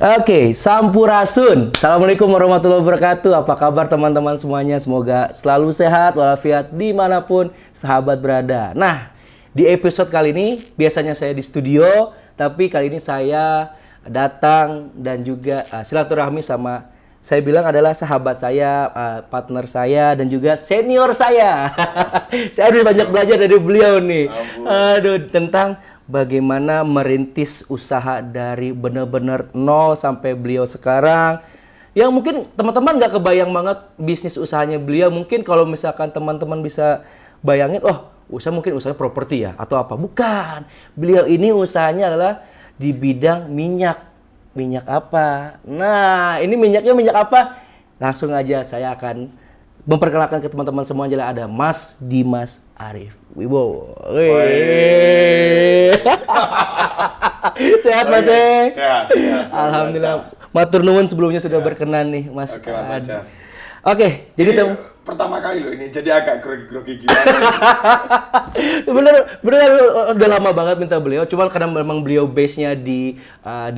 Oke, Sampurasun. Assalamualaikum warahmatullahi wabarakatuh. Apa kabar teman-teman semuanya? Semoga selalu sehat walafiat dimanapun sahabat berada. Nah, di episode kali ini biasanya saya di studio, tapi kali ini saya datang dan juga silaturahmi sama saya bilang adalah sahabat saya, partner saya, dan juga senior saya. Saya harus banyak belajar dari beliau nih. Aduh, tentang bagaimana merintis usaha dari benar-benar nol sampai beliau sekarang. Yang mungkin teman-teman nggak kebayang banget bisnis usahanya beliau. Mungkin kalau misalkan teman-teman bisa bayangin, oh mungkin usahanya properti ya, atau apa. Bukan. Beliau ini usahanya adalah di bidang minyak. Minyak apa? Nah, ini minyaknya minyak apa? Langsung aja saya akan memperkenalkan ke teman-teman semua. Ada Mas Dimas Arif Wibowo. Sehat Mas? Sehat. Alhamdulillah. Matur nuwun sebelumnya sudah berkenan nih Mas. Oke, Mas Aja. Oke, jadi pertama kali loh ini, jadi agak grogi-grogi gimana. bener udah lama banget minta beliau, cuman karena memang beliau base-nya di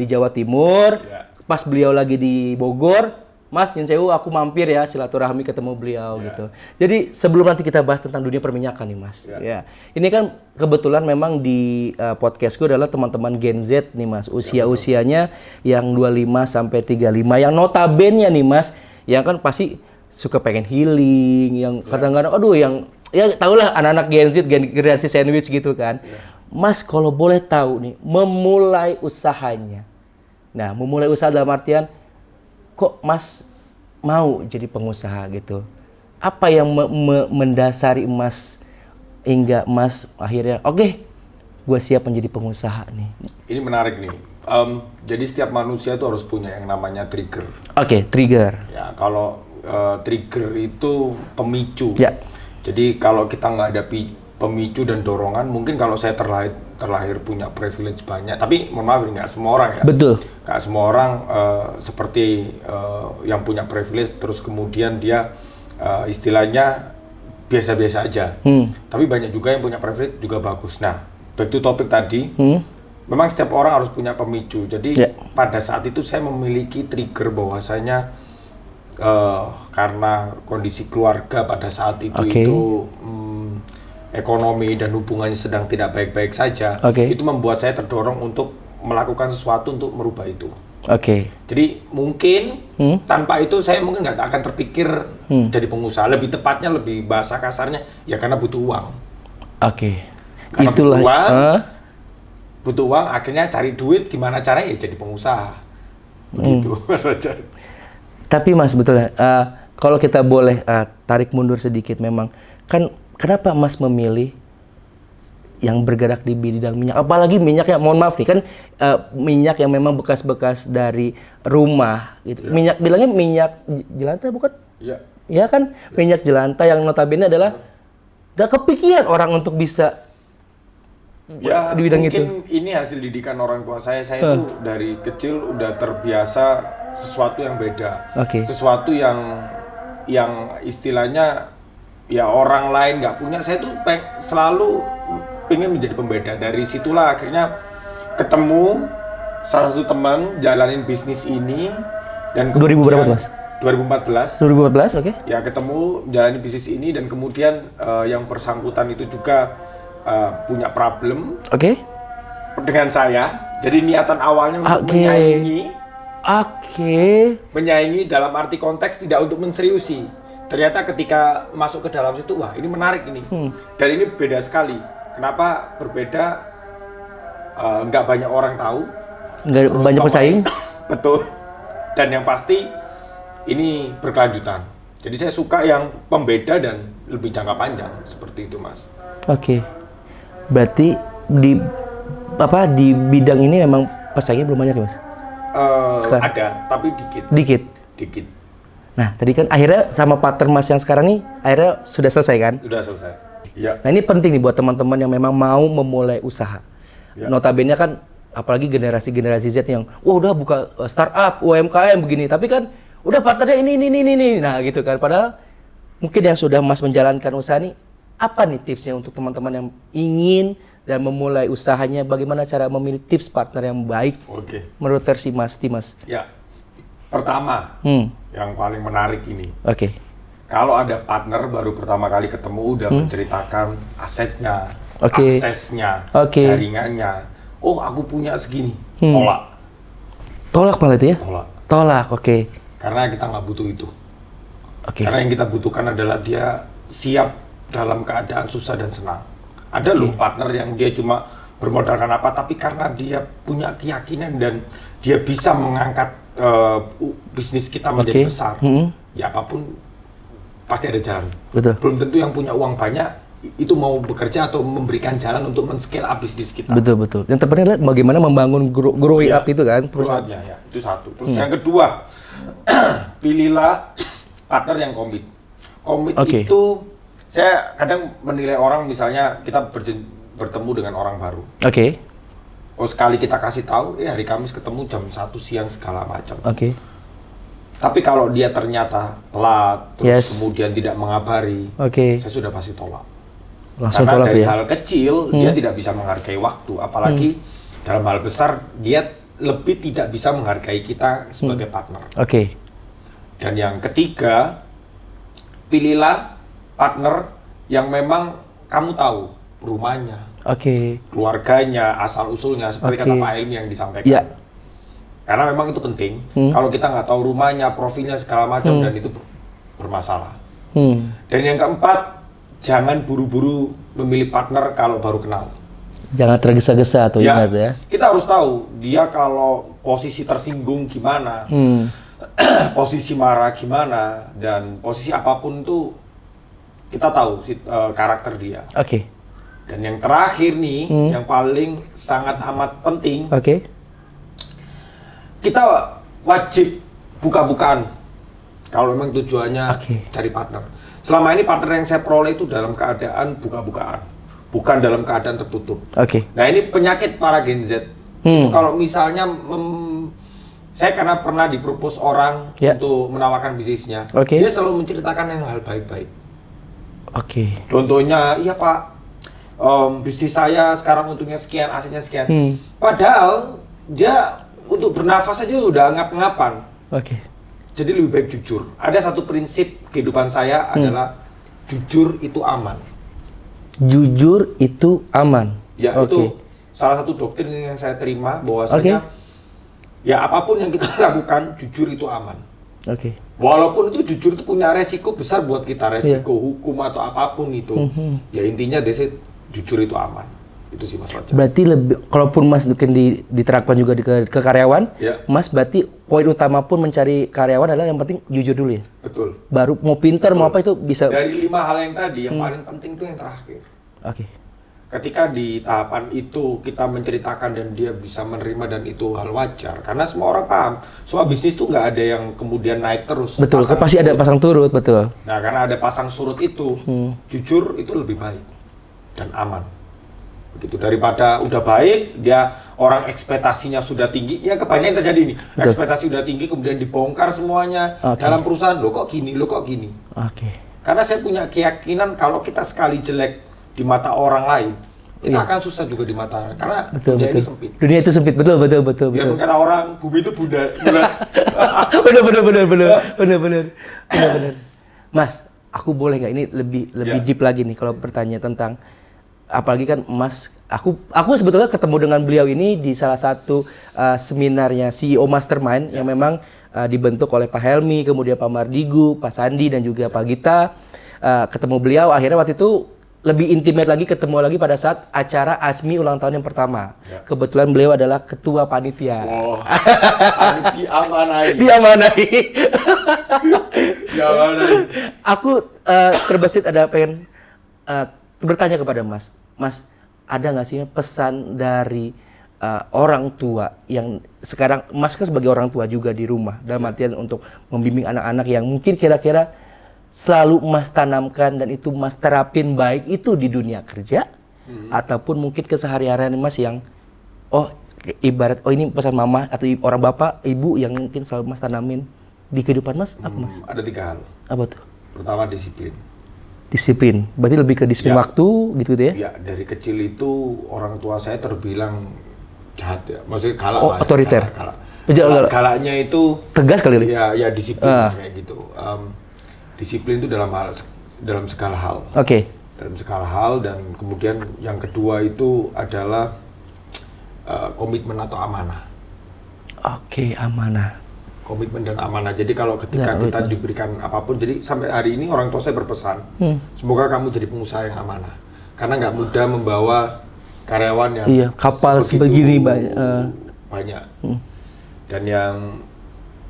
Jawa Timur. Ya. Pas beliau lagi di Bogor, Mas nyun sewu aku mampir ya silaturahmi ketemu beliau gitu. Jadi sebelum nanti kita bahas tentang dunia perminyakan nih Mas. Ya. Ini kan kebetulan memang di podcastku adalah teman-teman Gen Z nih Mas. Usia-usianya yang 25 sampai 35 yang notabene nih Mas, yang kan pasti suka pengen healing, yang kadang-kadang aduh yang ya tahulah anak-anak Gen Z, generasi sandwich gitu kan. Mas kalau boleh tahu nih, memulai usahanya. Nah, memulai usaha dalam artian kok Mas mau jadi pengusaha gitu? Apa yang mendasari Mas hingga Mas akhirnya oke, gue siap menjadi pengusaha nih? Ini menarik nih. Jadi setiap manusia itu harus punya yang namanya trigger. Oke, trigger. Ya, kalau trigger itu pemicu. Ya. Jadi kalau kita nggak ada pemicu dan dorongan, mungkin kalau saya terlahir punya privilege banyak, tapi mohon maaf nggak semua orang ya. Betul. Nggak semua orang seperti yang punya privilege terus kemudian dia istilahnya biasa-biasa aja. Tapi banyak juga yang punya privilege juga bagus. Nah, back to topik tadi, memang setiap orang harus punya pemicu. Jadi pada saat itu saya memiliki trigger bahwasanya karena kondisi keluarga pada saat itu ekonomi dan hubungannya sedang tidak baik-baik saja, itu membuat saya terdorong untuk melakukan sesuatu untuk merubah itu. Jadi mungkin tanpa itu saya mungkin nggak akan terpikir jadi pengusaha. Lebih tepatnya, lebih bahasa kasarnya ya karena butuh uang. Karena itulah butuh uang, akhirnya cari duit, gimana caranya ya jadi pengusaha. Begitu saja. Tapi Mas betulnya, kalau kita boleh tarik mundur sedikit, memang kan kenapa Mas memilih yang bergerak di bidang minyak? Apalagi minyaknya, mohon maaf nih kan minyak yang memang bekas-bekas dari rumah gitu. Minyak, bilangnya minyak jelantah bukan? Iya. Ya kan, minyak jelantah yang notabene adalah gak kepikiran orang untuk bisa ya, di bidang mungkin itu. ini hasil didikan orang tua saya. Saya itu dari kecil udah terbiasa sesuatu yang beda, sesuatu yang istilahnya ya orang lain nggak punya. Saya tuh selalu pengen menjadi pembeda. Dari situlah akhirnya ketemu salah satu teman jalanin bisnis ini dan 2000 berapa Mas? 2014. 2014, Ya ketemu jalanin bisnis ini dan kemudian yang bersangkutan itu juga punya problem dengan saya. Jadi niatan awalnya untuk menyaingi dalam arti konteks tidak untuk menseriusi. Ternyata ketika masuk ke dalam situ, wah ini menarik ini. Dan ini beda sekali. Kenapa berbeda? Nggak banyak orang tahu. Nggak banyak pesaing. Betul. Dan yang pasti ini berkelanjutan. Jadi saya suka yang pembeda dan lebih jangka panjang seperti itu, Mas. Berarti di bidang ini memang pesaingnya belum banyak ya Mas? Ada, tapi dikit. Nah, tadi kan akhirnya sama partner Mas yang sekarang nih akhirnya sudah selesai kan? Sudah selesai. Ya. Nah, ini penting nih buat teman-teman yang memang mau memulai usaha. Notabene kan apalagi generasi Z yang udah buka startup, UMKM begini, tapi kan udah partnernya ini. Nah, gitu kan. Padahal mungkin yang sudah Mas menjalankan usaha nih, apa nih tipsnya untuk teman-teman yang ingin dan memulai usahanya, bagaimana cara memilih tips partner yang baik? Oke. Menurut versi Mas Dimas. Ya, pertama yang paling menarik ini. Oke. Kalau ada partner baru pertama kali ketemu udah menceritakan asetnya, aksesnya, jaringannya. Oh, aku punya segini. Tolak. Tolak malah itu ya? Tolak. Tolak, oke. Karena kita nggak butuh itu. Oke. Karena yang kita butuhkan adalah dia siap dalam keadaan susah dan senang. Ada loh partner yang dia cuma bermodalkan apa, tapi karena dia punya keyakinan dan dia bisa mengangkat bisnis kita menjadi besar, ya apapun pasti ada jalan. Betul. Belum tentu yang punya uang banyak itu mau bekerja atau memberikan jalan untuk men-scale up bisnis kita. Betul. Yang terpenting adalah bagaimana membangun growing up itu kan perusahaannya. Ya, itu satu. Terus yang kedua, pilihlah partner yang komit. Komit itu saya kadang menilai orang, misalnya kita bertemu dengan orang baru. Oke. Oh, sekali kita kasih tahu, hari Kamis ketemu jam 1 siang segala macam. Oke. Tapi kalau dia ternyata telat, terus kemudian tidak mengabari, saya sudah pasti tolak. Langsung karena tolak dari ya? hal kecil dia tidak bisa menghargai waktu, apalagi dalam hal besar dia lebih tidak bisa menghargai kita sebagai partner. Oke. Dan yang ketiga, pilihlah partner yang memang kamu tahu rumahnya, keluarganya, asal usulnya, seperti kata Pak Ilmi yang disampaikan. Yeah. Karena memang itu penting. Kalau kita nggak tahu rumahnya, profilnya segala macam, dan itu bermasalah. Dan yang keempat, jangan buru-buru memilih partner kalau baru kenal. Jangan tergesa-gesa atau ingat ya. Kita harus tahu dia kalau posisi tersinggung gimana, posisi marah gimana, dan posisi apapun itu kita tahu karakter dia. Oke. Dan yang terakhir nih, yang paling sangat amat penting, kita wajib buka-bukaan kalau memang tujuannya cari partner. Selama ini partner yang saya peroleh itu dalam keadaan buka-bukaan, bukan dalam keadaan tertutup. Nah, ini penyakit para Gen Z. Itu kalau misalnya saya karena pernah dipropose orang untuk menawarkan bisnisnya, dia selalu menceritakan yang hal baik-baik. Contohnya, iya Pak, bisnis saya sekarang untungnya sekian, asetnya sekian. Padahal dia untuk bernafas saja udah ngap-ngapan. Jadi lebih baik jujur. Ada satu prinsip kehidupan saya adalah jujur itu aman. Jujur itu aman. Ya, itu salah satu doktrin yang saya terima, bahwasanya ya apapun yang kita lakukan, jujur itu aman. Walaupun itu jujur itu punya resiko besar buat kita, resiko hukum atau apapun itu. Ya intinya jujur itu aman. Itu sih Mas Fajar. Berarti lebih, kalaupun Mas mungkin diterapkan juga ke karyawan, Mas berarti poin utama pun mencari karyawan adalah yang penting jujur dulu ya? Betul. Baru mau pintar mau apa itu bisa. Dari 5 hal yang tadi, yang paling penting itu yang terakhir. Ketika di tahapan itu kita menceritakan dan dia bisa menerima dan itu hal wajar, karena semua orang paham soal bisnis itu nggak ada yang kemudian naik terus. Betul, pasti ada pasang surut, betul. Nah, karena ada pasang surut itu, jujur itu lebih baik dan aman. Begitu, daripada udah baik, dia orang ekspektasinya sudah tinggi, ya kebanyakan terjadi nih. Ekspektasi udah tinggi kemudian dibongkar semuanya dalam perusahaan, lo kok gini. Karena saya punya keyakinan kalau kita sekali jelek di mata orang lain, kita akan susah juga di mata, karena dunia ini sempit. Dunia itu sempit, betul. Biarpun kata orang, bumi itu bulat. Bener. Mas, aku boleh nggak ini lebih deep lagi nih kalau bertanya tentang, apalagi kan Mas, aku sebetulnya ketemu dengan beliau ini di salah satu seminarnya CEO Mastermind yang memang dibentuk oleh Pak Helmi, kemudian Pak Mardigu, Pak Sandi dan juga Pak Gita. Ketemu beliau, akhirnya waktu itu lebih intimate lagi, ketemu lagi pada saat acara ASMI ulang tahun yang pertama. Kebetulan beliau adalah ketua panitia. Diamanai. Aku terbesit ada pengen bertanya kepada Mas. Mas, ada nggak sih pesan dari orang tua yang sekarang Mas kan sebagai orang tua juga di rumah, dalam artian untuk membimbing anak-anak yang mungkin kira-kira selalu Mas tanamkan dan itu Mas terapin, baik itu di dunia kerja ataupun mungkin keseharian Mas yang ibarat ini pesan mama atau orang bapak, ibu yang mungkin selalu Mas tanamin di kehidupan Mas, apa Mas? Ada 3 hal. Apa tuh? Pertama, disiplin. Disiplin. Berarti lebih ke disiplin waktu gitu ya? Ya, dari kecil itu orang tua saya terbilang jahat ya. Maksudnya galak lah. Otoriter. Galaknya itu tegas kali ya. Ya disiplin kayak gitu. Disiplin itu dalam segala hal. Oke. Dalam segala hal, dan kemudian yang kedua itu adalah komitmen atau amanah. Oke, amanah. Komitmen dan amanah. Jadi kalau ketika kita diberikan apapun, jadi sampai hari ini orang tua saya berpesan, semoga kamu jadi pengusaha yang amanah. Karena nggak mudah membawa karyawan yang kapal sebegini banyak. Dan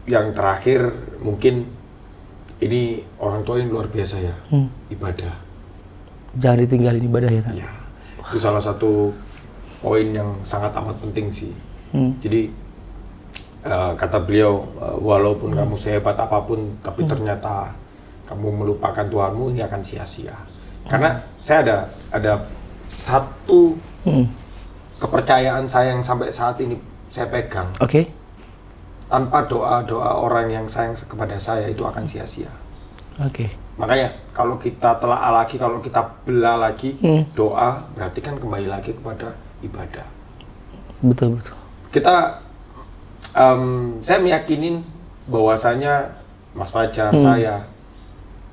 yang terakhir mungkin ini orang tua yang luar biasa ya, ibadah. Jangan ditinggalin ibadah ya. Ya, itu salah satu poin yang sangat amat penting sih. Jadi kata beliau, walaupun kamu sehebat apapun, tapi ternyata kamu melupakan Tuhanmu, ini akan sia-sia. Karena saya ada satu kepercayaan saya yang sampai saat ini saya pegang. Oke. Tanpa doa orang yang sayang kepada saya, itu akan sia-sia. Oke. Makanya kalau kita telah lagi, kalau kita belah lagi, doa berarti kan kembali lagi kepada ibadah. Betul. Kita saya meyakinin bahwasanya Mas Fajar, saya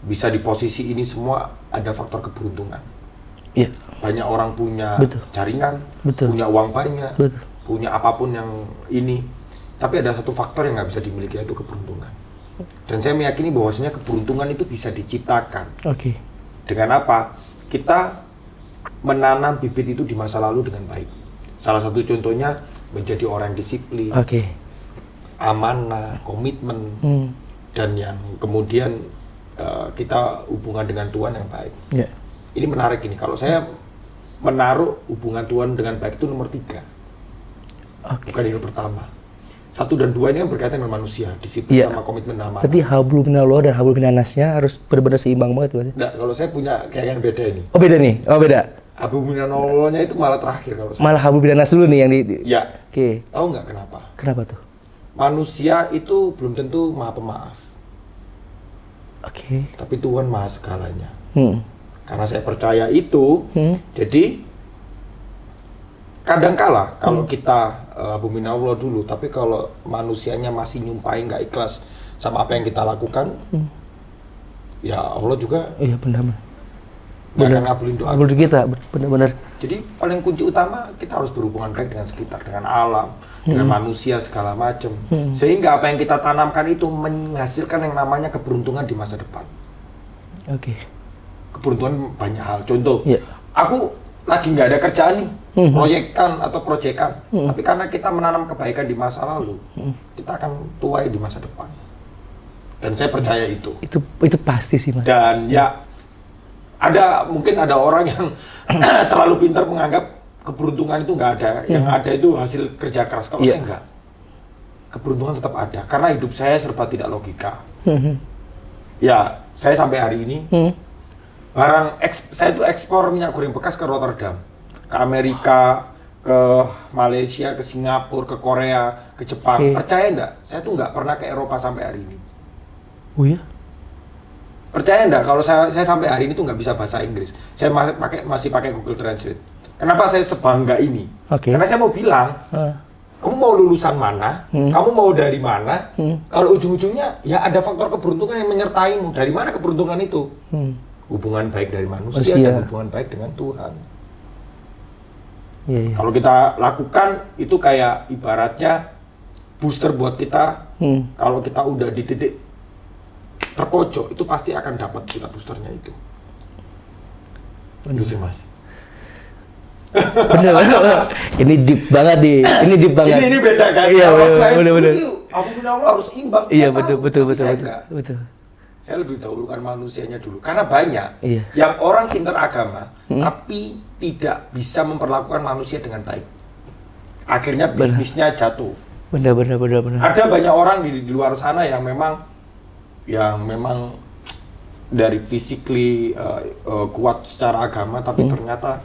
bisa di posisi ini semua ada faktor keberuntungan. Iya. Banyak orang punya jaringan, punya uang banyak, punya apapun yang ini, tapi ada satu faktor yang nggak bisa dimiliki, yaitu keberuntungan. Dan saya meyakini bahwasanya keberuntungan itu bisa diciptakan. Oke. Dengan apa? Kita menanam bibit itu di masa lalu dengan baik. Salah satu contohnya menjadi orang disiplin. Oke. Amanah, komitmen, dan yang kemudian kita hubungan dengan Tuhan yang baik. Yeah. Ini menarik ini, kalau saya menaruh hubungan Tuhan dengan baik itu nomor 3, bukan yang pertama. 1 dan 2 ini kan berkaitan dengan manusia, disiplin sama komitmen dan amanah. Berarti hablum minallah dan hablum minannasnya harus benar-benar seimbang banget Mas. Nah, kalau saya punya kayak beda ini. Oh beda nih? Oh beda? Hablum minallahnya itu malah terakhir kalau saya. Malah hablum minannas dulu nih yang Ya. Oke. Tahu nggak kenapa? Kenapa tuh? Manusia itu belum tentu maha pemaaf. Oke. Tapi Tuhan maha segalanya. Karena saya percaya itu, jadi kadangkala kalau kita bumin Allah dulu, tapi kalau manusianya masih nyumpahin nggak ikhlas sama apa yang kita lakukan, ya Allah juga nggak akan ngabulin doa kita. Benar-benar. Jadi paling kunci utama kita harus berhubungan baik dengan sekitar, dengan alam, dengan manusia segala macam, sehingga apa yang kita tanamkan itu menghasilkan yang namanya keberuntungan di masa depan. Oke. Keberuntungan banyak hal. Contoh, aku lagi nggak ada kerjaan nih, proyekan, tapi karena kita menanam kebaikan di masa lalu, kita akan tuai di masa depan. Dan saya percaya itu. Itu pasti sih Mas. Dan ya, mungkin ada orang yang terlalu pintar menganggap keberuntungan itu nggak ada. Yang ada itu hasil kerja keras. Kalau saya enggak, keberuntungan tetap ada. Karena hidup saya serba tidak logika. Ya, saya sampai hari ini saya itu ekspor minyak goreng bekas ke Rotterdam, ke Amerika, ke Malaysia, ke Singapura, ke Korea, ke Jepang. Percaya enggak? Saya tuh nggak pernah ke Eropa sampai hari ini. Oh ya? Percaya enggak kalau saya sampai hari ini tuh nggak bisa bahasa Inggris. Saya masih pakai Google Translate. Kenapa saya sebangga ini? Karena saya mau bilang, kamu mau lulusan mana, kamu mau dari mana, kalau ujung-ujungnya ya ada faktor keberuntungan yang menyertaimu. Dari mana keberuntungan itu? Hubungan baik dari manusia dan hubungan baik dengan Tuhan. Kalau kita lakukan itu kayak ibaratnya booster buat kita. Kalau kita udah di titik terpojok, itu pasti akan dapat kita boosternya itu. Itu sih Mas. Bener. Ini deep banget nih. Ini deep banget. Ini beda kan? Iya, bener. Aku punya Allah harus imbang. Iya, betul. Saya lebih dahulukan manusianya dulu. Karena banyak yang orang pintar agama, tapi tidak bisa memperlakukan manusia dengan baik. Akhirnya bisnisnya jatuh. Bener. Ada banyak orang di luar sana yang memang dari physically kuat secara agama, tapi ternyata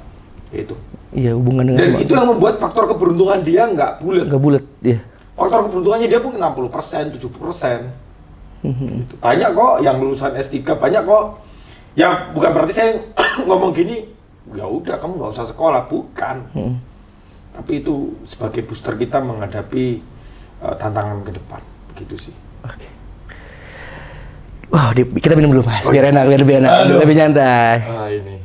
itu. Iya, hubungan dengan. Dan itu yang membuat faktor keberuntungan dia nggak bulat. Iya. Faktor keberuntungannya dia pun 60%, 70%. Banyak kok yang lulusan S3, banyak kok Ya bukan berarti saya ngomong gini, ya udah kamu nggak usah sekolah, bukan. Tapi itu sebagai booster kita menghadapi tantangan ke depan, begitu sih. Oke. Wow, kita minum dulu Mas, biar enak, biar lebih enak, lebih nyantai. Ini.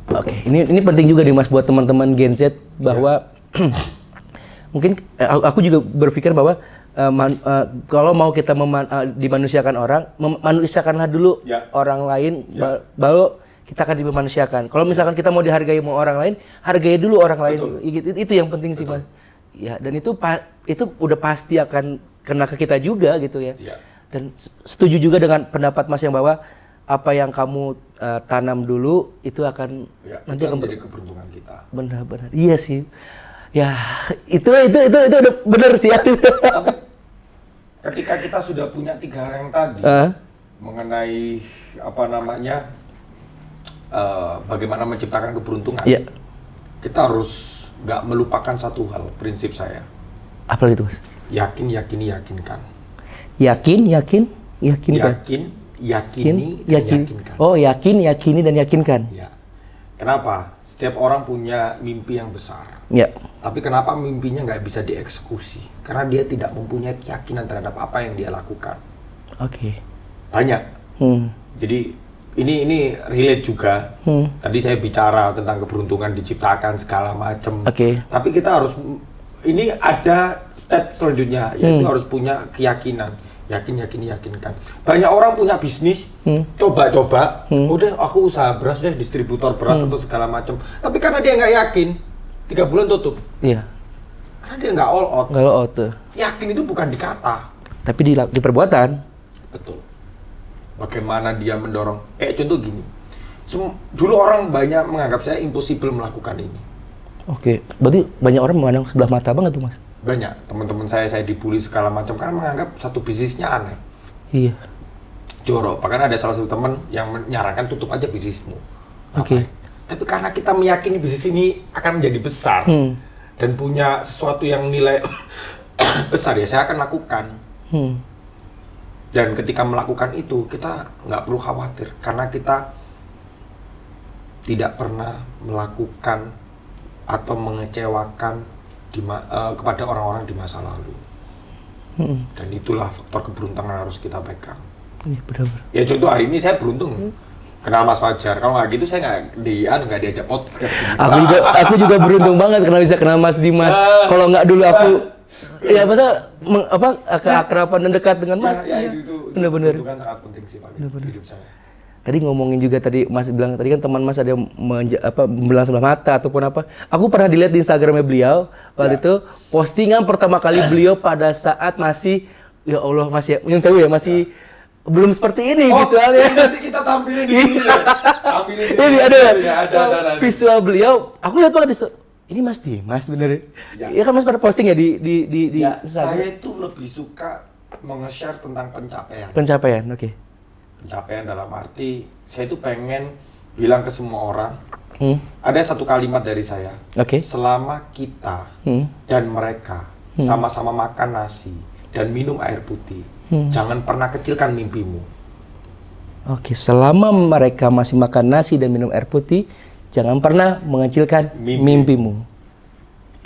Oke, ini penting juga nih Mas buat teman-teman Gen Z bahwa mungkin aku juga berpikir bahwa kalau mau kita dimanusiakan orang, manusiakanlah dulu orang lain, baru kita akan dimanusiakan. Kalau misalkan kita mau dihargai sama orang lain, hargai dulu orang lain. Itu yang penting sih Mas. Ya, dan itu udah pasti akan kena ke kita juga gitu ya. Dan setuju juga dengan pendapat Mas yang bahwa apa yang kamu tanam dulu itu akan nanti akan menjadi keberuntungan kita. Benar-benar. Iya sih. Ya, itu udah benar sih. Tapi ketika kita sudah punya 3 hal yang tadi mengenai apa namanya bagaimana menciptakan keberuntungan, kita harus nggak melupakan satu hal, prinsip saya. Apa itu Mas? Yakin, yakini, yakinkan. Yakini, yakinkan. Yakinkan. Oh, yakin, yakini, dan yakinkan. Ya. Kenapa? Setiap orang punya mimpi yang besar. Ya. Tapi kenapa mimpinya nggak bisa dieksekusi? Karena dia tidak mempunyai keyakinan terhadap apa yang dia lakukan. Oke. Banyak. Jadi ini relate juga. Tadi saya bicara tentang keberuntungan diciptakan segala macam. Tapi kita harus, ini ada step selanjutnya, yaitu harus punya keyakinan. Yakinkan. Banyak orang punya bisnis, coba-coba, udah aku usaha beras deh, distributor beras atau segala macam. Tapi karena dia nggak yakin, 3 bulan tutup. Iya. Karena dia nggak all out. Nggak all out tuh. Yakin itu bukan di kata, tapi di perbuatan. Betul. Bagaimana dia mendorong? Contoh gini, dulu orang banyak menganggap saya impossible melakukan ini. Oke, berarti banyak orang memandang sebelah mata banget tuh Mas. Banyak teman-teman saya dibully segala macam karena menganggap satu bisnisnya aneh. Iya. Jorok. Bahkan ada salah satu teman yang menyarankan tutup aja bisnismu. Oke. Tapi karena kita meyakini bisnis ini akan menjadi besar dan punya sesuatu yang nilai besar, ya saya akan lakukan. Dan ketika melakukan itu kita nggak perlu khawatir karena kita tidak pernah melakukan atau mengecewakan kepada orang-orang di masa lalu. Dan itulah faktor keberuntungan yang harus kita pegang. Iya, benar-benar. Ya contoh hari ini saya beruntung kenal Mas Fajar. Kalau nggak gitu saya nggak diajak podcast. Aku juga beruntung banget karena bisa kenal Mas Dimas. Kalau nggak dulu aku keakraban dan dekat dengan Mas. Itu benar-benar. Itu kan sangat penting sih Pak di hidup saya. Tadi ngomongin juga Mas bilang tadi kan teman Mas ada yang membelah sebelah mata ataupun apa. Aku pernah dilihat di Instagramnya beliau waktu itu postingan pertama kali beliau pada saat masih, ya Allah, masih masih belum seperti ini visualnya. Nanti kita tampilin di sini. Ini ada visual beliau. Aku lihat banget ini Mas Dimas bener. Ya kan Mas pada posting ya di Saya itu lebih suka meng-share tentang pencapaian. Pencapaian, oke. Pencapaian dalam arti saya itu pengen bilang ke semua orang, ada satu kalimat dari saya, selama kita dan mereka sama-sama makan nasi dan minum air putih, jangan pernah kecilkan mimpimu. Oke, selama mereka masih makan nasi dan minum air putih, jangan pernah mengecilkan mimpimu.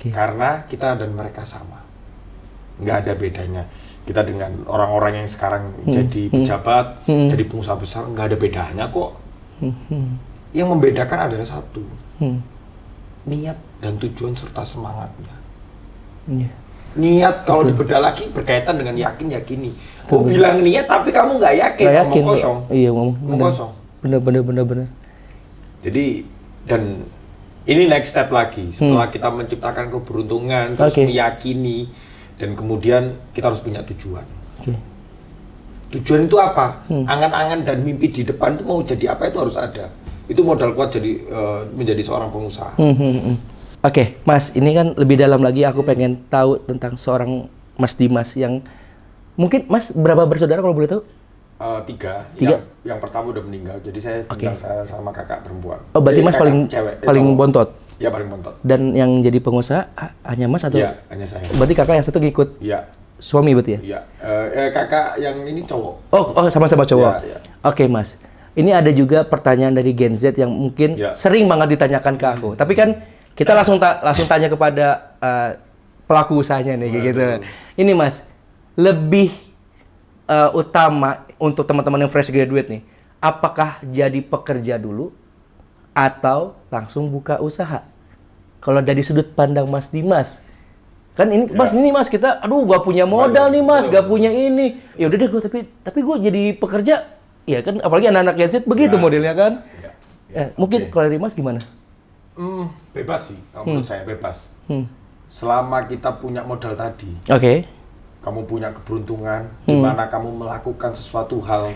Karena kita dan mereka sama, nggak ada bedanya. Kita dengan orang-orang yang sekarang jadi pejabat, jadi pengusaha besar, nggak ada bedanya kok. Yang membedakan adalah satu, niat dan tujuan serta semangatnya. Niat kalau dibedah lagi berkaitan dengan yakin, yakini. Kau bilang niat tapi kamu nggak yakin, ngomong kosong. Iya, ngomong kosong. Bener. Jadi, dan ini next step lagi. Setelah kita menciptakan keberuntungan, terus meyakini, dan kemudian kita harus punya tujuan. Tujuan itu apa? Angan-angan dan mimpi di depan itu mau jadi apa itu harus ada. Itu modal kuat menjadi seorang pengusaha. Oke, Mas, ini kan lebih dalam lagi aku pengen tahu tentang seorang Mas Dimas yang mungkin Mas berapa bersaudara kalau boleh tahu? 3. Yang pertama udah meninggal, jadi saya tinggal saya sama kakak perempuan. Oh, berarti Mas paling bontot? Ya, paling bontot. Dan yang jadi pengusaha hanya Mas atau? Iya, hanya saya. Berarti kakak yang satu ngikut? Iya. suami berarti ya? Iya. Kakak yang ini cowok. Oh, sama-sama cowok. Ya. Oke, Mas. Ini ada juga pertanyaan dari Gen Z yang mungkin sering banget ditanyakan ke aku. Tapi kan kita langsung tanya kepada pelaku usahanya nih, kayak gitu. Ini Mas, lebih utama untuk teman-teman yang fresh graduate nih, apakah jadi pekerja dulu atau langsung buka usaha? Kalau dari sudut pandang Mas Dimas, kan ini Mas kita, gak punya modal nih Mas, gak punya ini. Ya udah deh gue tapi gue jadi pekerja. Iya kan, apalagi anak-anak Gen Z begitu modelnya kan. Mungkin kalau dari Mas gimana? Bebas sih, menurut saya bebas. Selama kita punya modal tadi, kamu punya keberuntungan, di mana kamu melakukan sesuatu hal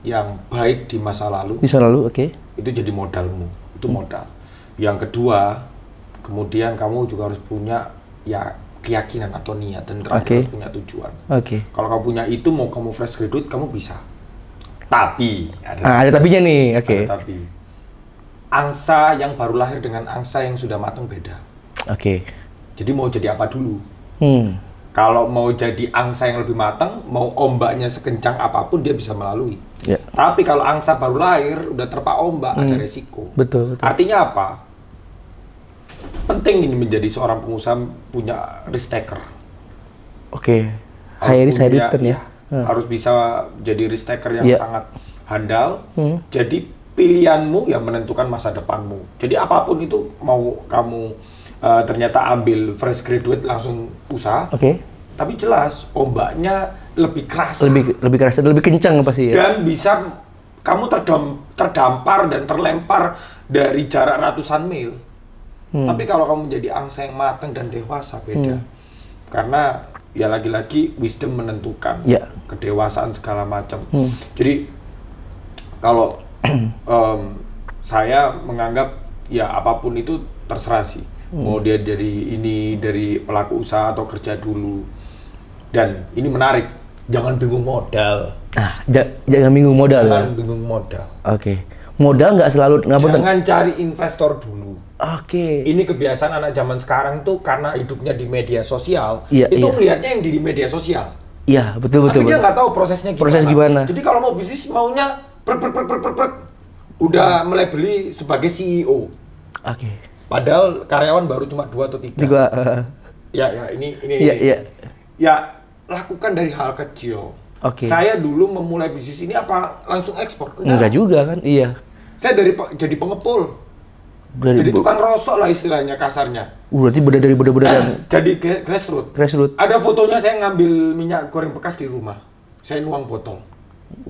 yang baik di masa lalu. Itu jadi modalmu, itu modal. Yang kedua, kemudian kamu juga harus punya keyakinan atau niat, dan terakhir harus punya tujuan. Kalau kamu punya itu, mau kamu fresh graduate, kamu bisa. Tapi ada tapinya nih. Ada tapi. Angsa yang baru lahir dengan angsa yang sudah matang beda. Jadi mau jadi apa dulu? Kalau mau jadi angsa yang lebih matang, mau ombaknya sekencang apapun dia bisa melalui. Tapi kalau angsa baru lahir, udah terpa ombak, ada resiko. Betul. Artinya apa? Penting ini menjadi seorang pengusaha punya risk taker. High risk, high return ya. Harus bisa jadi risk taker yang sangat handal. Jadi pilihanmu yang menentukan masa depanmu. Jadi apapun itu, mau kamu ternyata ambil fresh graduate langsung usaha, tapi jelas ombaknya lebih keras. Lebih keras, lebih kencang pasti ya. Dan bisa kamu terdampar dan terlempar dari jarak ratusan mil. Tapi kalau kamu menjadi angsa yang matang dan dewasa, beda. Karena ya lagi-lagi wisdom menentukan, kedewasaan segala macam. Jadi kalau saya menganggap ya apapun itu terserah sih. Mau dia dari pelaku usaha atau kerja dulu. Dan ini menarik, jangan bingung modal. Jangan bingung modal. Jangan bingung modal. Modal nggak selalu. Jangan cari investor dulu. Ini kebiasaan anak zaman sekarang tuh karena hidupnya di media sosial. Melihatnya yang di media sosial. Iya, betul. Tapi dia nggak tahu prosesnya gimana. Proses gimana. Jadi kalau mau bisnis maunya udah melabeli sebagai CEO. Padahal karyawan baru cuma 2 atau 3. Ini. Ya, lakukan dari hal kecil. Saya dulu memulai bisnis ini apa langsung ekspor? Enggak juga kan? Iya. Saya jadi pengepul. Jadi tukang rosok lah istilahnya, kasarnya. Berarti bener-bener jadi grassroots. Ada fotonya saya ngambil minyak goreng bekas di rumah. Saya nuang botol.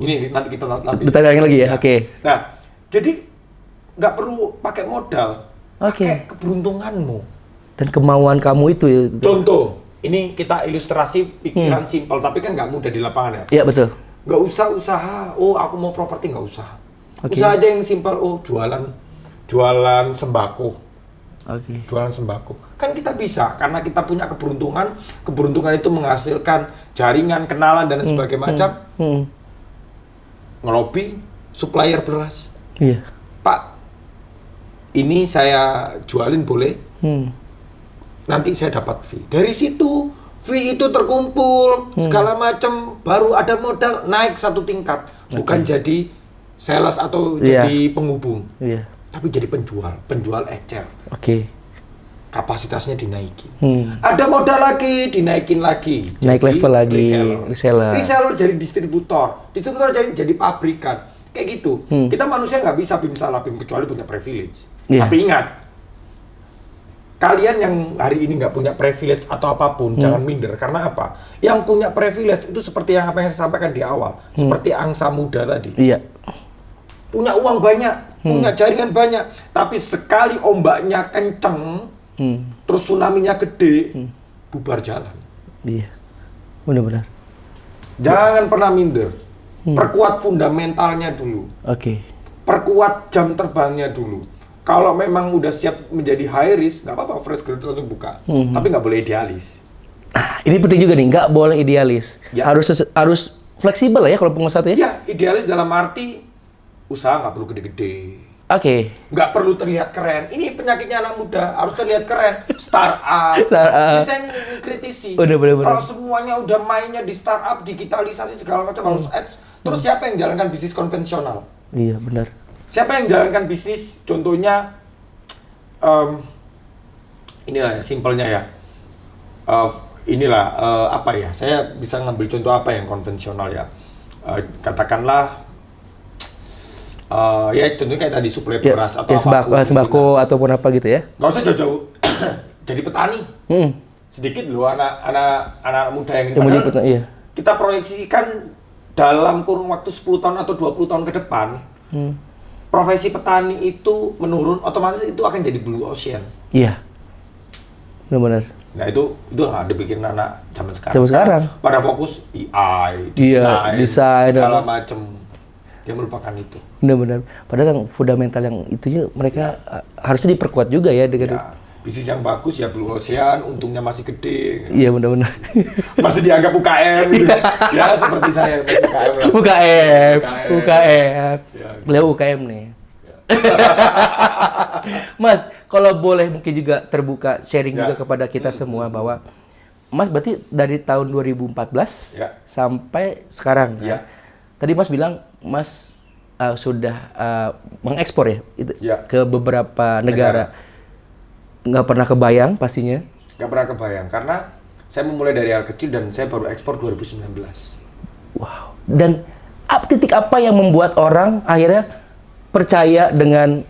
Ini nanti kita lapis. Ditayangin lagi ya? Nah, jadi nggak perlu pakai modal. Pakai keberuntunganmu. Dan kemauan kamu itu ya. Contoh, ini kita ilustrasi pikiran simpel, tapi kan nggak mudah di lapangan ya. Iya, betul. Nggak usah usaha, aku mau properti, nggak usah. Usaha aja yang simpel, jualan sembako. Jualan sembako. Kan kita bisa, karena kita punya keberuntungan. Keberuntungan itu menghasilkan jaringan, kenalan, dan sebagainya macam. Ngelobi supplier beras. Pak, ini saya jualin boleh? Nanti saya dapat fee. Dari situ, fee itu terkumpul, segala macam, baru ada modal naik 1 tingkat. Bukan jadi sales atau jadi penghubung. Tapi jadi penjual ecer. Kapasitasnya dinaikin. Ada modal lagi, dinaikin lagi. Naik level lagi. Reseller jadi distributor. Distributor jadi pabrikan. Kayak gitu. Kita manusia nggak bisa bim salah bim kecuali punya privilege. Tapi ingat, kalian yang hari ini nggak punya privilege atau apapun, jangan minder. Karena apa? Yang punya privilege itu seperti apa yang saya sampaikan di awal. Seperti angsa muda tadi. Punya uang banyak, punya jaringan banyak, tapi sekali ombaknya kenceng, terus tsunami-nya gede, bubar jalan. Benar-benar. Jangan pernah minder. Perkuat fundamentalnya dulu. Perkuat jam terbangnya dulu. Kalau memang udah siap menjadi high risk, nggak apa-apa, fresh graduate langsung buka. Tapi nggak boleh idealis. Ini penting juga nih, nggak boleh idealis. Harus fleksibel ya kalau pengusaha ya? Iya, idealis dalam arti usaha nggak perlu gede-gede. Oke. Nggak perlu terlihat keren. Ini penyakitnya anak muda, harus terlihat keren. Startup. Ini saya kritisi. Kalau semuanya udah mainnya di startup, digitalisasi segala macam harus ads. Terus siapa yang jalankan bisnis konvensional? Iya, benar. Siapa yang jalankan bisnis? Contohnya, inilah ya, simpelnya ya. Apa ya? Saya bisa ngambil contoh apa yang konvensional ya. Katakanlah. Ya contohnya kayak tadi suplai beras atau sembako ataupun apa gitu ya. Nggak usah jauh-jauh jadi petani. Sedikit loh anak muda yang ini. Padahal kita proyeksikan dalam kurun waktu 10 tahun atau 20 tahun ke depan, profesi petani itu menurun, otomatis itu akan jadi blue ocean. Iya, benar-benar. Nah itu nggak dibikin anak zaman sekarang. Pada fokus AI, desain segala macam. Dia melupakan itu. Benar-benar. Padahal yang fundamental yang itunya mereka harusnya diperkuat juga ya dengan bisnis yang bagus ya blue ocean, untungnya masih gede. Iya benar-benar. Masih dianggap UKM gitu. Ya seperti saya UKM. Beliau UKM nih. Mas, kalau boleh mungkin juga terbuka sharing juga kepada kita semua bahwa Mas berarti dari tahun 2014 sampai sekarang kan? Tadi Mas bilang Mas sudah mengekspor ya, itu ke beberapa negara. Nggak pernah kebayang pastinya? Nggak pernah kebayang, karena saya memulai dari hal kecil dan saya baru ekspor 2019. Wow. Dan titik apa yang membuat orang akhirnya percaya dengan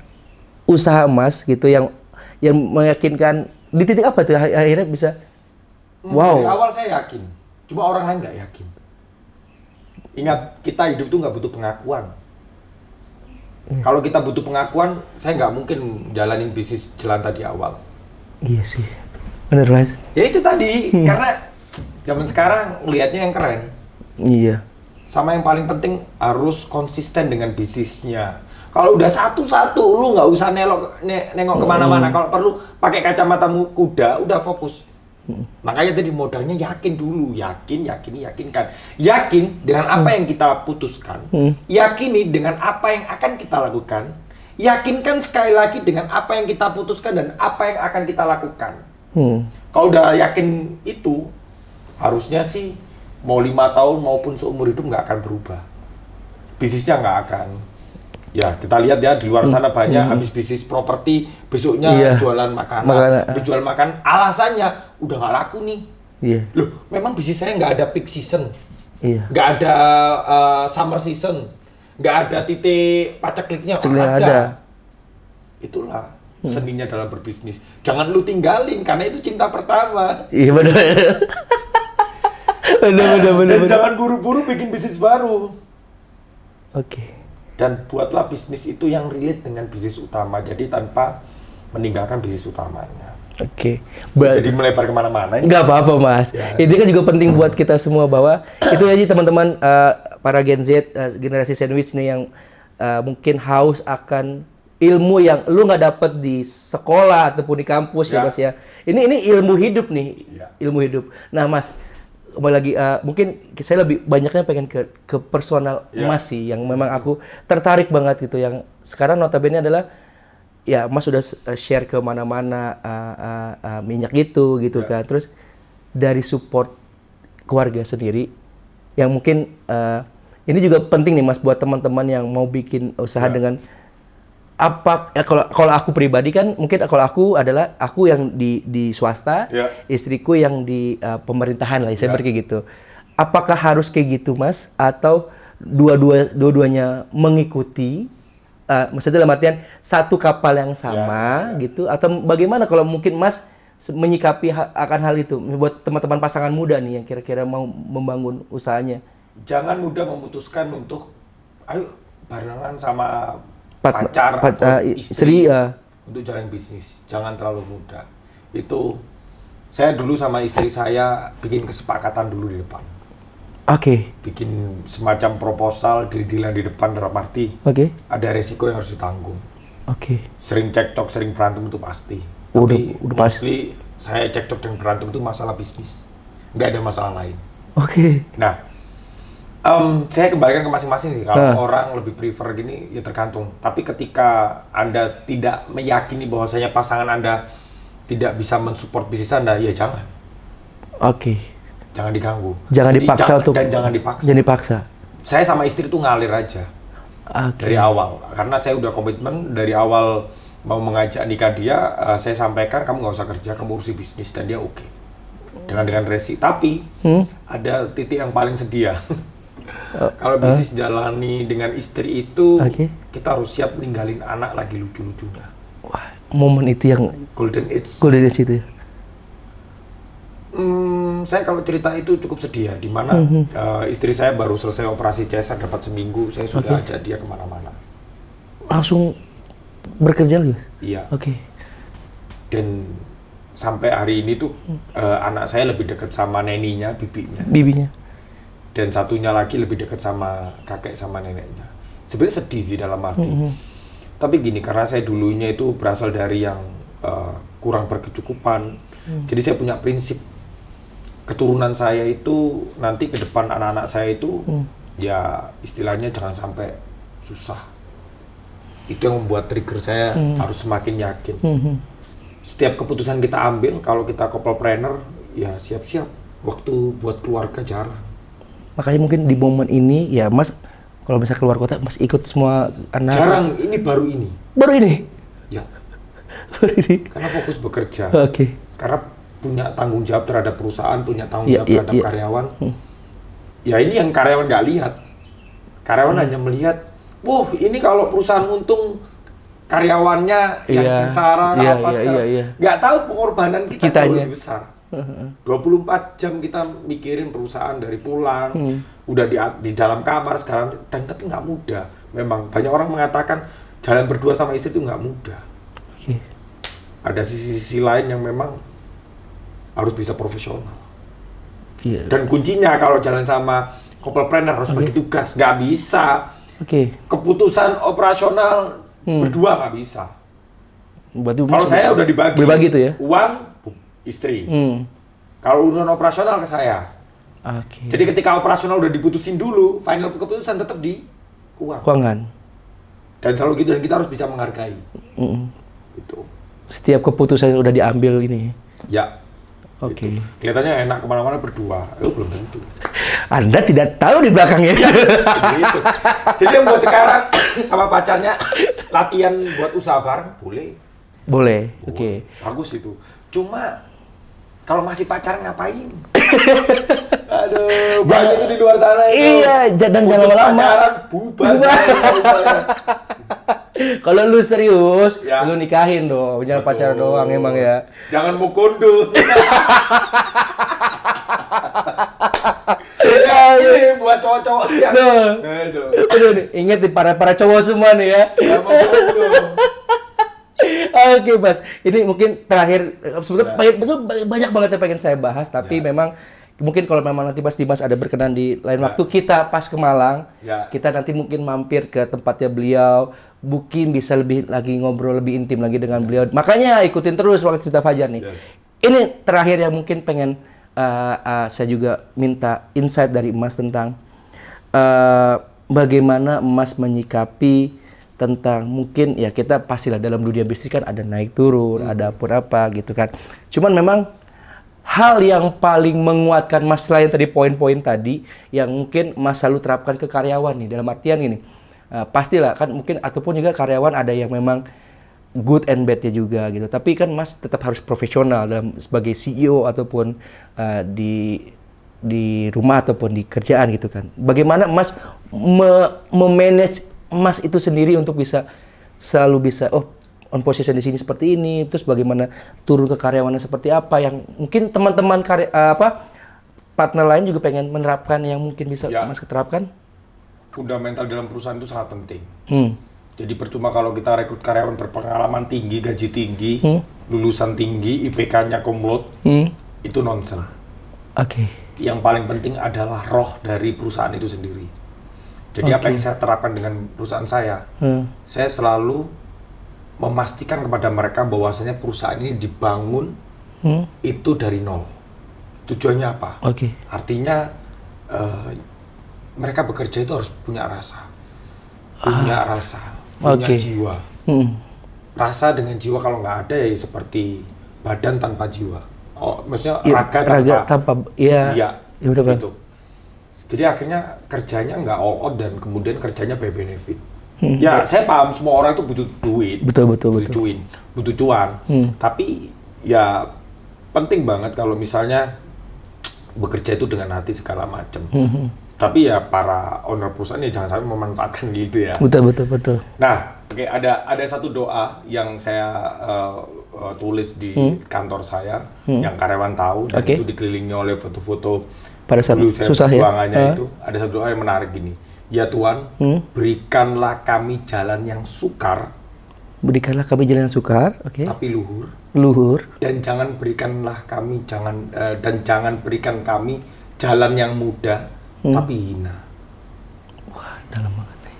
usaha Mas gitu, yang meyakinkan, di titik apa tuh akhirnya bisa? Wow. Dari awal saya yakin, cuma orang lain nggak yakin. Ingat, kita hidup tuh nggak butuh pengakuan. Kalau kita butuh pengakuan, saya nggak mungkin jalanin bisnis jelantah di awal. Iya sih, bener Mas. Ya itu tadi, karena zaman sekarang ngelihatnya yang keren. Iya. Sama yang paling penting harus konsisten dengan bisnisnya. Kalau udah satu-satu, lu nggak usah nengok kemana-mana. Kalau perlu pakai kacamata kuda, udah fokus. Makanya tadi modalnya yakin dulu, yakinkan. Yakin dengan apa yang kita putuskan, yakini dengan apa yang akan kita lakukan, yakinkan sekali lagi dengan apa yang kita putuskan dan apa yang akan kita lakukan. Kalau udah yakin itu, harusnya sih mau 5 tahun maupun seumur hidup nggak akan berubah. Bisnisnya nggak akan. Ya, kita lihat ya di luar sana banyak habis bisnis properti, besoknya jualan makanan. Jual makan, alasannya udah nggak laku nih. Iya. Loh, memang bisnis saya nggak ada peak season. Iya. Nggak ada summer season. Nggak ada titik pacekliknya. Ada. Itulah seninya dalam berbisnis. Jangan lu tinggalin, karena itu cinta pertama. Iya benar. Dan jangan buru-buru bikin bisnis baru. Oke. Dan buatlah bisnis itu yang relate dengan bisnis utama, jadi tanpa meninggalkan bisnis utamanya. Oke. Jadi melebar kemana-mana. Nggak apa-apa Mas. Ya. Itu kan juga penting buat kita semua bahwa itu aja teman-teman para Gen Z, generasi sandwich nih yang mungkin haus akan ilmu yang lu nggak dapet di sekolah ataupun di kampus ya Mas ya. Ini ilmu hidup nih, ilmu hidup. Nah Mas, kembali lagi, mungkin saya lebih banyaknya pengen ke personal Mas sih, yang memang aku tertarik banget gitu, yang sekarang notabene adalah ya Mas sudah share ke mana-mana minyak gitu kan, terus dari support keluarga sendiri, yang mungkin ini juga penting nih Mas buat teman-teman yang mau bikin usaha dengan apa ya, kalau aku pribadi kan mungkin kalau aku adalah aku yang di swasta, istriku yang di pemerintahan lah, saya kayak gitu. Apakah harus kayak gitu Mas, atau dua-duanya mengikuti? Maksudnya dalam artian satu kapal yang sama gitu, atau bagaimana kalau mungkin Mas menyikapi akan hal itu buat teman-teman pasangan muda nih yang kira-kira mau membangun usahanya? Jangan mudah memutuskan untuk ayo barengan sama pacar atau istri untuk jalan bisnis. Jangan terlalu muda. Itu saya dulu sama istri saya bikin kesepakatan dulu di depan. Oke. Bikin semacam proposal, deal-dealan di depan, dalam arti ada resiko yang harus ditanggung. Sering cekcok, sering berantem itu pasti. Tapi udah pasti saya cekcok dan berantem itu masalah bisnis. Nggak ada masalah lain. Nah, Saya kembalikan ke masing-masing sih. Kalau orang lebih prefer gini, ya tergantung. Tapi ketika Anda tidak meyakini bahwasanya pasangan Anda tidak bisa mensupport bisnis Anda, ya jangan. Oke. Jangan diganggu. Jangan dipaksa untuk. Dan jangan dipaksa. Jangan dipaksa. Saya sama istri tuh ngalir aja. Dari awal. Karena saya udah komitmen dari awal mau mengajak nikah dia, saya sampaikan kamu nggak usah kerja, kamu urusi bisnis, dan dia oke. Dengan resi. Tapi ada titik yang paling sedia. Kalau bisnis jalani dengan istri itu, kita harus siap ninggalin anak lagi lucu-lucunya. Wah, momen itu yang golden age. Golden age itu. Saya kalau cerita itu cukup sedih ya, dimana istri saya baru selesai operasi cesar dapat seminggu, saya sudah ajak dia kemana-mana. Langsung bekerja lagi? Iya. Oke. Dan sampai hari ini tuh anak saya lebih dekat sama neninya, bibinya. Dan satunya lagi lebih dekat sama kakek sama neneknya. Sebenarnya sedih sih dalam arti. Tapi gini, karena saya dulunya itu berasal dari yang kurang berkecukupan. Jadi saya punya prinsip. Keturunan saya itu nanti ke depan anak-anak saya itu ya istilahnya jangan sampai susah. Itu yang membuat trigger saya harus semakin yakin. Setiap keputusan kita ambil, kalau kita couple-planner, ya siap-siap. Waktu buat keluarga jarang. Makanya mungkin di momen ini, ya Mas, kalau misalnya keluar kota, Mas ikut semua anak? Jarang, ini baru ini. Baru ini? Ya. Baru ini? Karena fokus bekerja. Oke. Karena punya tanggung jawab terhadap perusahaan, punya tanggung jawab terhadap karyawan. Ya ini yang karyawan nggak lihat. Karyawan hanya melihat, wah ini kalau perusahaan untung, karyawannya yang sengsara, nggak tahu pengorbanan kita jauh lebih besar. 24 jam kita mikirin perusahaan dari pulang, udah di dalam kamar sekarang, dan tapi nggak mudah. Memang banyak orang mengatakan jalan berdua sama istri itu nggak mudah. Ada sisi-sisi lain yang memang harus bisa profesional. Dan kuncinya kalau jalan sama couple-planner harus bagi tugas, nggak bisa. Keputusan operasional berdua nggak bisa. Kalau saya udah dibagi tuh ya? Uang istri. Kalau urusan operasional ke saya. Jadi ketika operasional udah diputusin dulu, final keputusan tetap di keuangan. Dan selalu gitu, dan kita harus bisa menghargai. Itu. Setiap keputusan yang udah diambil ini. Ya. Gitu. Kelihatannya enak kemana-mana berdua. Belum tentu. Anda tidak tahu di belakangnya. Gitu. Jadi yang buat sekarang sama pacarnya latihan buat usaha bareng, boleh. Boleh. Bagus itu. Cuma kalau masih pacaran ngapain? Aduh, banyak itu di luar sana itu. Iya, dan jangan lama-lama. Pacaran bubar. Kalau lu serius, lu nikahin dong. Jangan pacaran doang emang ya. Jangan mau kondo. Ini buat cowok-cowok yang. Nah, itu. Ingat nih para cowok semua nih ya. Jangan mau kondo. Oke, Mas. Ini mungkin terakhir, sebetulnya banyak banget yang pengen saya bahas, tapi memang mungkin kalau memang nanti Mas Dimas ada berkenan di lain waktu, kita pas ke Malang, kita nanti mungkin mampir ke tempatnya beliau, mungkin bisa lebih lagi ngobrol lebih intim lagi dengan beliau. Makanya ikutin terus Waktu Cerita Fajar nih. Ini terakhir yang mungkin pengen saya juga minta insight dari Mas tentang bagaimana Mas menyikapi tentang mungkin ya kita pastilah dalam dunia bisnis kan ada naik turun, ada apa gitu kan. Cuman memang hal yang paling menguatkan Mas selain tadi poin-poin tadi yang mungkin Mas selalu terapkan ke karyawan nih, dalam artian gini, pastilah kan mungkin ataupun juga karyawan ada yang memang good and bad-nya juga gitu. Tapi kan Mas tetap harus profesional dalam sebagai CEO ataupun di rumah ataupun di kerjaan gitu kan. Bagaimana Mas memanage Mas itu sendiri untuk bisa selalu bisa on position di sini seperti ini, terus bagaimana turun ke karyawannya seperti apa yang mungkin teman-teman partner lain juga pengen menerapkan yang mungkin bisa Mas terapkan? Fundamental dalam perusahaan itu sangat penting. Jadi percuma kalau kita rekrut karyawan berpengalaman tinggi, gaji tinggi, lulusan tinggi, IPK-nya kumlot, itu nonsen. Yang paling penting adalah roh dari perusahaan itu sendiri. Jadi apa yang saya terapkan dengan perusahaan saya selalu memastikan kepada mereka bahwasanya perusahaan ini dibangun itu dari nol. Tujuannya apa? Artinya mereka bekerja itu harus punya rasa. Punya jiwa. Rasa dengan jiwa kalau nggak ada ya seperti badan tanpa jiwa. Oh, maksudnya raga tanpa iya, gitu. Jadi akhirnya kerjanya nggak all out dan kemudian kerjanya by benefit. Ya, saya paham semua orang itu butuh duit. Butuh cuan. Tapi ya penting banget kalau misalnya bekerja itu dengan hati segala macam. Tapi ya para owner perusahaan ya jangan sampai memanfaatkan gitu ya. Betul. Nah, ada satu doa yang saya tulis di kantor saya yang karyawan tahu dan itu dikelilingi oleh foto-foto pada saat susah perjuangannya itu. Ada satu doa yang menarik gini. Ya Tuhan, berikanlah kami jalan yang sukar. Berikanlah kami jalan yang sukar, tapi luhur. Dan jangan berikan kami jalan yang mudah. Tapi hina. Wah, dalam banget nih.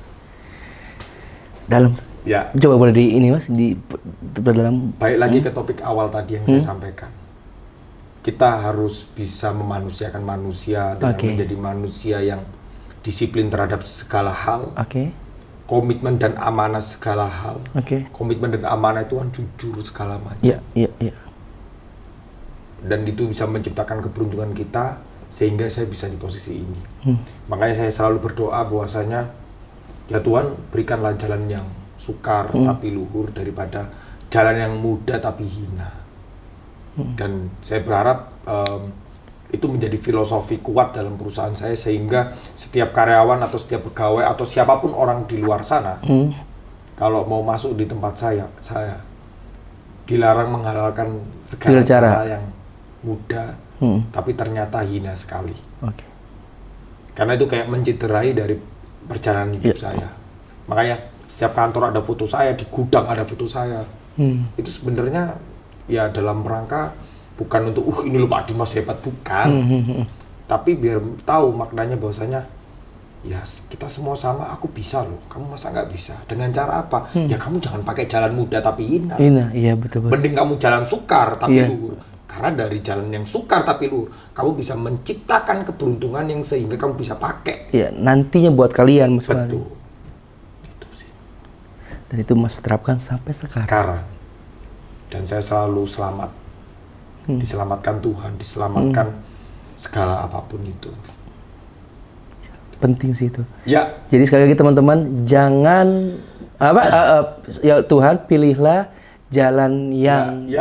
Dalam. Ya. Coba boleh di ini Mas, di dalam. Baik lagi ke topik awal tadi yang saya sampaikan. Kita harus bisa memanusiakan manusia dengan menjadi manusia yang disiplin terhadap segala hal. Komitmen dan amanah segala hal. Komitmen dan amanah itu kan jujur segala macam. Iya. Dan itu bisa menciptakan keberuntungan kita. Sehingga saya bisa di posisi ini. Makanya saya selalu berdoa bahwasanya ya Tuhan berikanlah jalan yang sukar tapi luhur daripada jalan yang mudah tapi hina. Dan saya berharap itu menjadi filosofi kuat dalam perusahaan saya sehingga setiap karyawan atau setiap pegawai atau siapapun orang di luar sana kalau mau masuk di tempat saya dilarang menghalalkan segala cara yang mudah tapi ternyata hina sekali. Karena itu kayak menciderai dari perjalanan hidup saya. Makanya setiap kantor ada foto saya, di gudang ada foto saya. Itu sebenarnya ya dalam rangka bukan untuk ini loh Pak Dimas hebat, bukan. Tapi biar tahu maknanya bahwasanya ya kita semua sama, aku bisa loh, kamu masa nggak bisa? Dengan cara apa? Ya kamu jangan pakai jalan mudah tapi hina. Iya betul. Mending kamu jalan sukar tapi luhur. Karena dari jalan yang sukar tapi luhur, kamu bisa menciptakan keberuntungan yang sehingga kamu bisa pakai. Iya, nantinya buat kalian Mas. Betul. Itu sih. Dan itu Mas terapkan sampai sekarang. Dan saya selalu selamat. Diselamatkan Tuhan, diselamatkan segala apapun itu. Penting sih itu. Ya. Jadi sekali lagi teman-teman, jangan ya Tuhan pilihlah jalan yang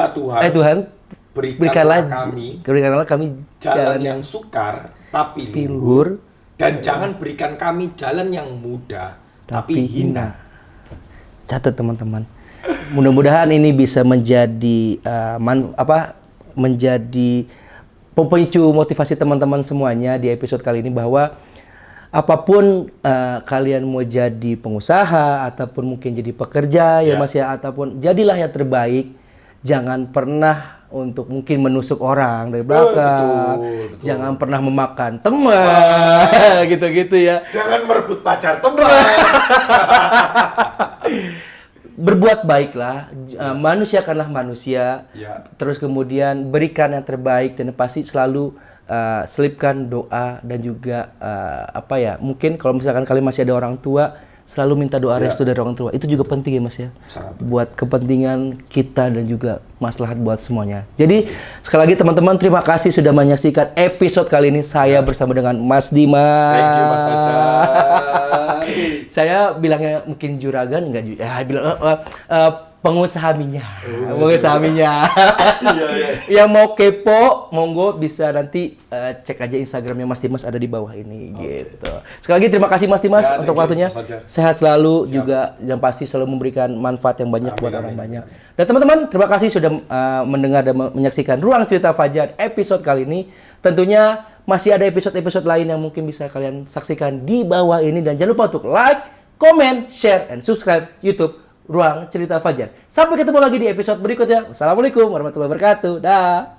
Tuhan berikanlah kami jalan yang sukar tapi luhur dan jangan berikan kami jalan yang mudah tapi hina. Catat teman-teman. Mudah-mudahan ini bisa menjadi menjadi pemicu motivasi teman-teman semuanya di episode kali ini bahwa apapun kalian mau jadi pengusaha ataupun mungkin jadi pekerja ya Mas ya, ataupun jadilah yang terbaik. Jangan pernah untuk mungkin menusuk orang dari belakang. Betul. Jangan pernah memakan teman. Gitu-gitu ya. Jangan merebut pacar teman. Berbuat baiklah, manusiakanlah manusia. Terus kemudian berikan yang terbaik dan pasti selalu selipkan doa dan juga mungkin kalau misalkan kalian masih ada orang tua, selalu minta doa restu dari orang tua. Itu juga penting ya Mas ya. Sangat. Buat kepentingan kita dan juga maslahat buat semuanya. Jadi sekali lagi teman-teman, terima kasih sudah menyaksikan episode kali ini. Saya bersama dengan Mas Dimas. Thank you Mas Fajar. Saya bilangnya mungkin juragan, enggak pengusaha minyak. Pengusaha minyak. Yang mau kepo, monggo bisa nanti cek aja Instagramnya Mas Dimas ada di bawah ini gitu. Sekali lagi terima kasih Mas Dimas untuk waktunya. Sehat selalu. Juga yang pasti selalu memberikan manfaat yang banyak buat orang banyak. Dan teman-teman, terima kasih sudah mendengar dan menyaksikan Ruang Cerita Fajar episode kali ini. Tentunya masih ada episode-episode lain yang mungkin bisa kalian saksikan di bawah ini dan jangan lupa untuk like, comment, share, and subscribe YouTube Ruang Cerita Fajar. Sampai ketemu lagi di episode berikutnya. Wassalamualaikum warahmatullahi wabarakatuh. Dah.